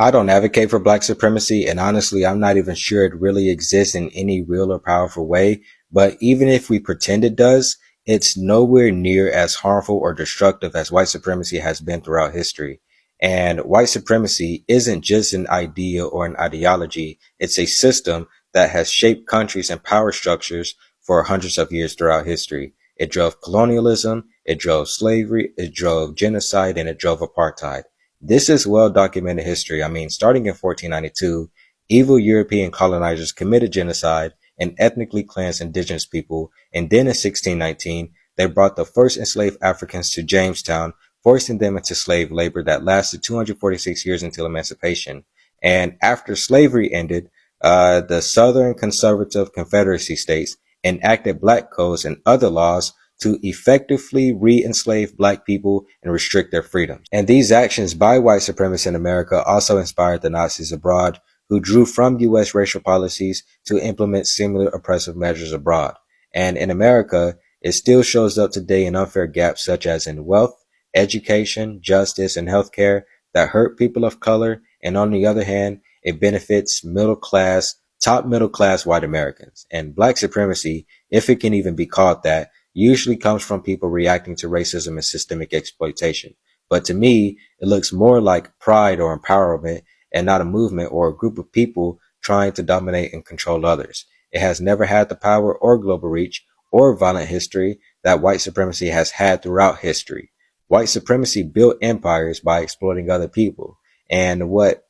I don't advocate for black supremacy, and honestly, I'm not even sure it really exists in any real or powerful way. But even if we pretend it does, it's nowhere near as harmful or destructive as white supremacy has been throughout history. And white supremacy isn't just an idea or an ideology, it's a system that has shaped countries and power structures for hundreds of years throughout history. It drove colonialism, it drove slavery, it drove genocide, and it drove apartheid. This is well documented history. I mean, starting in 1492, evil European colonizers committed genocide and ethnically cleansed indigenous people. And then in 1619, they brought the first enslaved Africans to Jamestown, forcing them into slave labor that lasted 246 years until emancipation. And after slavery ended, the Southern conservative Confederacy states enacted black codes and other laws to effectively re-enslave black people and restrict their freedoms. And these actions by white supremacists in America also inspired the Nazis abroad, who drew from U.S. racial policies to implement similar oppressive measures abroad. And in America, it still shows up today in unfair gaps such as in wealth, education, justice, and healthcare that hurt people of color. And on the other hand, it benefits top middle class white Americans. And black supremacy, if it can even be called that, usually comes from people reacting to racism and systemic exploitation. But to me, it looks more like pride or empowerment and not a movement or a group of people trying to dominate and control others. It has never had the power or global reach or violent history that white supremacy has had throughout history. White supremacy built empires by exploiting other people. And what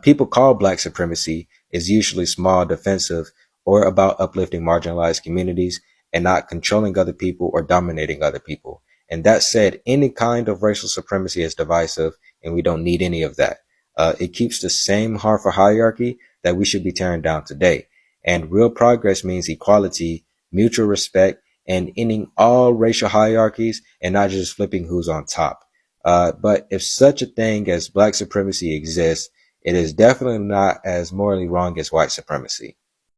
people call black supremacy is usually small, defensive, or about uplifting marginalized communities and not controlling other people or dominating other people. And that said, any kind of racial supremacy is divisive, and we don't need any of that. It keeps the same harmful hierarchy that we should be tearing down today. And real progress means equality, mutual respect, and ending all racial hierarchies and not just flipping who's on top. But if such a thing as black supremacy exists, it is definitely not as morally wrong as white supremacy.